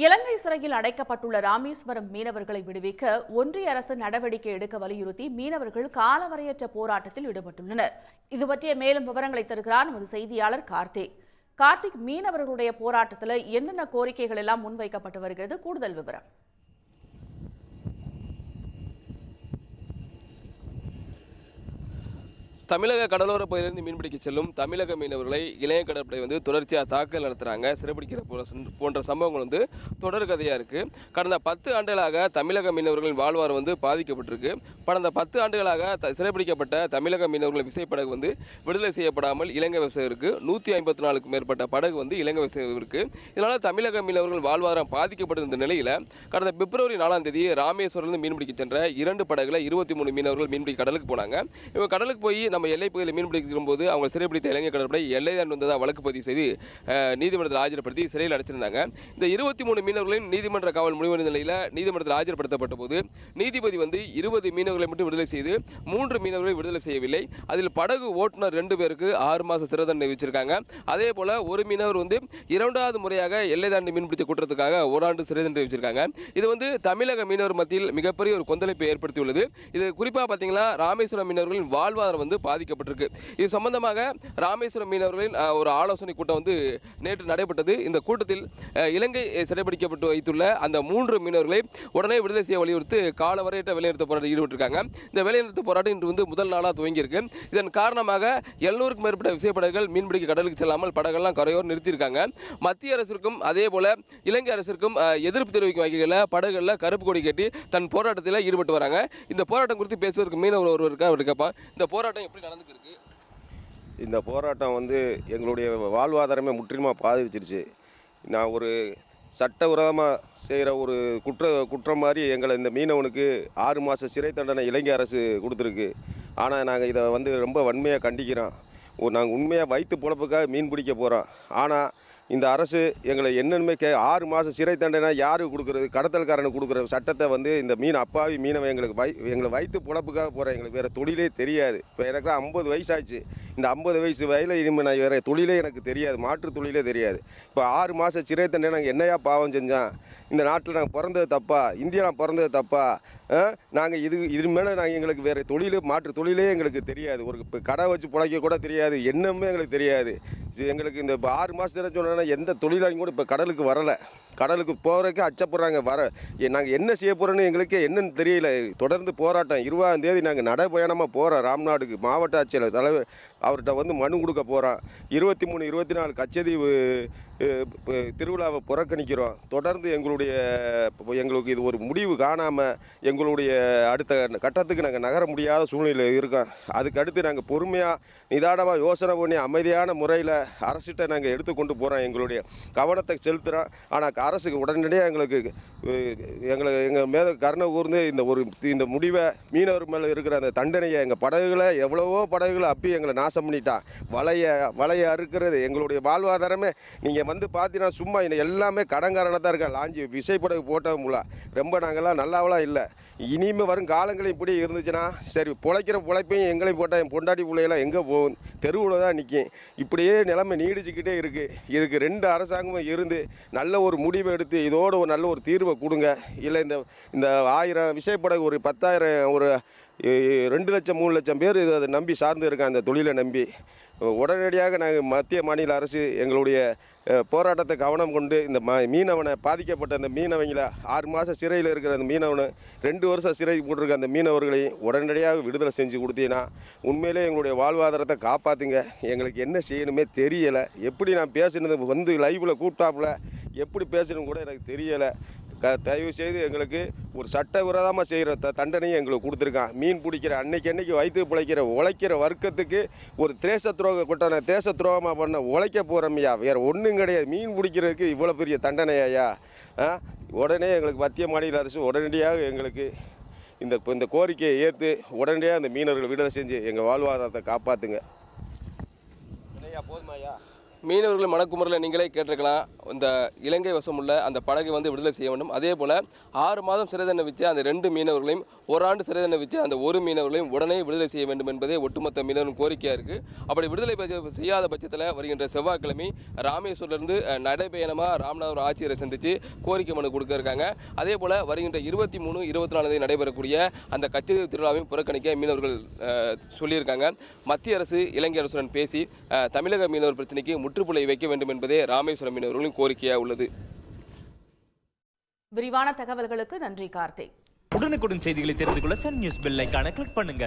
இலங்கை சிறையில் அடைக்கப்பட்டுள்ள ராமேஸ்வரம் மீனவர்களை விடுவிக்க ஒன்றிய அரசு நடவடிக்கை எடுக்க வலியுறுத்தி மீனவர்கள் காலவரையற்ற போராட்டத்தில் ஈடுபட்டுள்ளனர். இது பற்றிய மேலும் விவரங்களை தருகிறார் நமது செய்தியாளர் கார்த்திக். மீனவர்களுடைய போராட்டத்தில் என்னென்ன கோரிக்கைகள் எல்லாம் முன்வைக்கப்பட்டு வருகிறது? கூடுதல் விவரம். தமிழக கடலோர பகுதியிலிருந்து மீன்பிடிக்க செல்லும் தமிழக மீனவர்களை இளைய கடற்படை தொடர்ச்சியாக தாக்கல் நடத்துகிறாங்க. சிறைபிடிக்கிற போன்ற சம்பவங்கள் தொடர் கதையாக இருக்குது. கடந்த 10 ஆண்டுகளாக தமிழக மீனவர்களின் வாழ்வாரம் பாதிக்கப்பட்டிருக்கு. கடந்த 10 ஆண்டுகளாக சிறைபிடிக்கப்பட்ட தமிழக மீனவர்களின் விசைப்படகு விடுதலை செய்யப்படாமல் இலங்கை வசம் இருக்குது. 154க்கும் மேற்பட்ட படகு இலங்கை வசம் இருக்குது. இதனால் தமிழக மீனவர்கள் வாழ்வாரம் பாதிக்கப்பட்டிருந்த நிலையில் கடந்த பிப்ரவரி 4ஆம் தேதி ராமேஸ்வரத்தில் மீன்பிடிக்க சென்ற 2 படகுல 23 மீனவர்கள் மீன்பிடி கடலுக்கு போனாங்க. இவங்க கடலுக்கு போய் நம்ம எல்லை பகுதியில் மீன்பிடிக்கும் போது அவங்க சிறைப்பிடித்த இலங்கை கடற்படை எல்லை தாண்டி வந்ததாக வழக்கு பதிவு செய்து நீதிமன்றத்தில் ஆஜர்படுத்தி சிறையில் அடைச்சிருந்தாங்க. இந்த 23 மீனவர்களின் நீதிமன்ற காவல் முடிவடைந்த நிலையில் நீதிமன்றத்தில் ஆஜர்படுத்தப்பட்ட போது நீதிபதி 20 மீனவர்களை மட்டும் விடுதலை செய்து 3 மீனவர்களை விடுதலை செய்யவில்லை. அதில் படகு ஓட்டுநர் 2 பேருக்கு 6 மாத சிறை தண்டனை விதிச்சிருக்காங்க. அதே போல ஒரு மீனவர் 2வது முறையாக எல்லை தாண்டி மீன்பிடித்த குற்றத்துக்காக 1 ஆண்டு சிறை தண்டனை விதிச்சிருக்காங்க. இது தமிழக மீனவர் மத்தியில் மிகப்பெரிய ஒரு கொந்தளிப்பை ஏற்படுத்தியுள்ளது. இது குறிப்பாக பார்த்தீங்கன்னா ராமேஸ்வரம் மீனவர்களின் வாழ்வாதாரம் பாதிக்கப்பட்டிருக்கு. இது சம்பந்தமாக ராமேஸ்வரம் மீனவர்களின் ஒரு ஆலோசனை கூட்டம் நேற்று நடைபெற்றது. இந்த கூட்டத்தில் இலங்கை சிறைபிடிக்கப்பட்டு வைத்துள்ள அந்த 3 மீனவர்களை உடனே விடுதலை செய்ய வலியுறுத்தி காலவரையற்ற வேலைநிறுத்த போராட்டத்தில் ஈடுபட்டிருக்காங்க. இந்த வேலைநிறுத்த போராட்டம் இன்று முதல் நாளாக துவங்கியிருக்கு. இதன் காரணமாக 700க்கும் மேற்பட்ட விசைப்படகுகள் மீன்பிடிக்க கடலுக்கு செல்லாமல் படகெல்லாம் கரையோர் நிறுத்தியிருக்காங்க. மத்திய அரசிற்கும் அதே போல இலங்கை அரசிற்கும் எதிர்ப்பு தெரிவிக்கும் வகையில் படகுகளில் கருப்பு கொடி கட்டி தன் போராட்டத்தில் ஈடுபட்டு வராங்க. இந்த போராட்டம் குறித்து பேசுவதற்கு மீனவர் ஒருவர் அவர் கேட்பான். இந்த போராட்டம் எப்படி நடந்துருக்கு? இந்த போராட்டம் எங்களுடைய வாழ்வாதாரமே முற்றிலுமாக பாதிச்சிருச்சு. நான் ஒரு சட்டவிரோதமாக செய்கிற ஒரு குற்றம் மாதிரி எங்களை இந்த மீனவனுக்கு 6 மாத சிறை தண்டனை இலங்கை அரசு கொடுத்துருக்கு. ஆனால் நாங்கள் இதை ரொம்ப வன்மையாக கண்டிக்கிறோம். நாங்கள் உண்மையாக வயிற்று பொழப்புக்காக மீன் பிடிக்க போகிறோம். ஆனால் இந்த அரசு எங்களை என்னென்னுமே 6 மாத சிறை தண்டனை யாருக்கு கொடுக்குறது? கடத்தல்காரனுக்கு கொடுக்குற சட்டத்தை இந்த அப்பாவி மீனவை எங்களை வயிற்று பொழப்புக்காக போகிறேன். எங்களுக்கு வேறு தொழிலே தெரியாது. இப்போ எனக்கு 50 வயசாச்சு. இந்த 50 வயசு வயதில் இனிமேல் நான் வேறு தொழிலே எனக்கு தெரியாது, மாற்று தொழிலே தெரியாது. இப்போ 6 மாத சிறை தண்டனை நாங்கள் என்னையா பாவம் செஞ்சோம்? இந்த நாட்டில் நாங்கள் பிறந்தது தப்பா? இந்தியாவில் பிறந்தது தப்பா? நாங்கள் இது மேலே எங்களுக்கு வேறு மாற்று தொழிலே எங்களுக்கு தெரியாது. ஒரு கடை வச்சு பிழைக்க கூட தெரியாது. என்னமே எங்களுக்கு தெரியாது. எங்களுக்கு இந்த 6 மாதத்தில் சொன்னால் எந்த தொழிலாளியும் கூட இப்போ கடலுக்கு வரலை. கடலுக்கு போகிறதுக்கு அச்சப்படுறாங்க. நாங்கள் என்ன செய்ய போகிறோன்னு எங்களுக்கே என்னன்னு தெரியல. தொடர்ந்து போராட்டம். 20ஆம் தேதி நாங்கள் நடைபயணமாக போகிறோம். ராம்நாடுக்கு மாவட்ட ஆட்சியர் தலைவர் அவர்கிட்ட மனு கொடுக்க போகிறோம். 23, 24 கச்சதீவு திருவிழாவை புறக்கணிக்கிறோம். தொடர்ந்து எங்களுக்கு இது ஒரு முடிவு காணாமல் எங்களுடைய அடுத்த கட்டத்துக்கு நாங்கள் நகர முடியாத சூழ்நிலையில் இருக்கோம். அதுக்கு அடுத்து நாங்கள் பொறுமையாக நிதானமாக யோசனை பண்ணி அமைதியான முறையில் அரசிட்ட நாங்கள் எடுத்துக்கொண்டு போகிறோம். எங்களுடைய கவனத்தை செலுத்துகிறோம். ஆனால் அரசுக்கு உடனடியாக எங்கள் மேலே கருணை கூர்ந்து இந்த முடிவை மீனவர் மேலே இருக்கிற அந்த தண்டனையை எங்கள் படகுகளை எவ்வளவோ படகுகளை அப்பி எங்களை நாசம் பண்ணிட்டான். வலையை அறுக்கிறது எங்களுடைய வாழ்வாதாரமே. நீங்கள் பார்த்தீங்கன்னா சும்மா எல்லாமே கடன்காரனாக தான் இருக்கா. லாஞ்சி விசைப்படகு போட்டவங்கள ரொம்ப நாங்கள்லாம் நல்லாவெல்லாம் இல்லை. இனிமேல் வரும் காலங்களும் இப்படி இருந்துச்சுன்னா சரி, பிழைப்பையும் எங்களையும் போட்டால் என் பொண்டாட்டி பிள்ளையெல்லாம் எங்கே போகும்? தெருவில் தான் நிற்கும். இப்படியே நிலைமை நீடிச்சுக்கிட்டே இருக்குது. இதுக்கு 2 அரசாங்கமும் இருந்து நல்ல ஒரு முடிவை எடுத்து இதோட ஒரு நல்ல ஒரு தீர்வை கொடுங்க. இல்லை இந்த 1000 விசைப்படகு ஒரு 10,000 ஒரு 2 லட்சம் 3 லட்சம் பேர் அதை நம்பி சார்ந்து இருக்காங்க. அந்த தொழிலை நம்பி உடனடியாக நாங்கள் மத்திய மாநில அரசு எங்களுடைய போராட்டத்தை கவனம் கொண்டு இந்த மீனவனை பாதிக்கப்பட்ட அந்த மீனவங்களை 6 மாதம் சிறையில் இருக்கிற அந்த மீனவனை 2 வருஷம் சிறை போட்டிருக்க அந்த மீனவர்களையும் உடனடியாக விடுதலை செஞ்சு கொடுத்தீங்கன்னா உண்மையிலே எங்களுடைய வாழ்வாதாரத்தை காப்பாற்றுங்க. எங்களுக்கு என்ன செய்யணுமே தெரியலை. எப்படி நான் பேசினது லைவில் கூப்பிட்டாப்புல எப்படி பேசணும் கூட எனக்கு தெரியலை. தயவு செய்து எங்களுக்கு ஒரு சட்டவிரோதமாக செய்கிற தண்டனையை எங்களுக்கு கொடுத்துருக்கான். மீன் பிடிக்கிற அன்னைக்கு வயிற்று பிழைக்கிற உழைக்கிற வர்க்கத்துக்கு ஒரு தேச துரோகமாக பண்ண உழைக்க போகிறோம்யா. வேறு ஒன்றும் கிடையாது. மீன் பிடிக்கிறதுக்கு இவ்வளோ பெரிய தண்டனையா? உடனே எங்களுக்கு மத்திய மாநில அரசு உடனடியாக எங்களுக்கு இந்த கோரிக்கையை ஏற்று உடனடியாக அந்த மீனவர்களை விடுதலை செஞ்சு எங்கள் வாழ்வாதாரத்தை காப்பாற்றுங்க. போதுமாயா? மீனவர்கள் மனக்குமுறையில் நீங்களே கேட்டிருக்கலாம். இந்த இலங்கை வசம் உள்ள அந்த படகை வந்து விடுதலை செய்ய வேண்டும். அதே போல் 6 மாதம் சிறை தண்டனை வச்சு அந்த 2 மீனவர்களையும், ஓராண்டு சிறை தண்டனை வச்சு அந்த 1 மீனவர்களையும் உடனே விடுதலை செய்ய வேண்டும் என்பதே ஒட்டுமொத்த மீனவர்கள் கோரிக்கையாக இருக்குது. அப்படி விடுதலை செய்யாத பட்சத்தில் வருகின்ற செவ்வாய்க்கிழமை ராமேஸ்வரிலிருந்து நடைபயணமாக ராமநாதபுரம் ஆட்சியரை சந்தித்து கோரிக்கை மனு கொடுக்க இருக்காங்க. அதே போல் வருகின்ற 23, 24 நடைபெறக்கூடிய அந்த கச்சேரி திருவிழாவையும் புறக்கணிக்க மீனவர்கள் சொல்லியிருக்காங்க. மத்திய அரசு இலங்கை அரசுடன் பேசி தமிழக மீனவர் பிரச்சனைக்கு முற்றுப்புள்ளி வைக்க வேண்டும் என்பதே ராமேஸ்வரம் மீனவர்களின் கோரிக்கையாக உள்ளது. விரிவான தகவல்களுக்கு நன்றி கார்த்திக். உடனுக்குடன் செய்திகளை தெரிந்து கொள்ள சன் நியூஸ் பெல் ஐகானை கிளிக் பண்ணுங்க.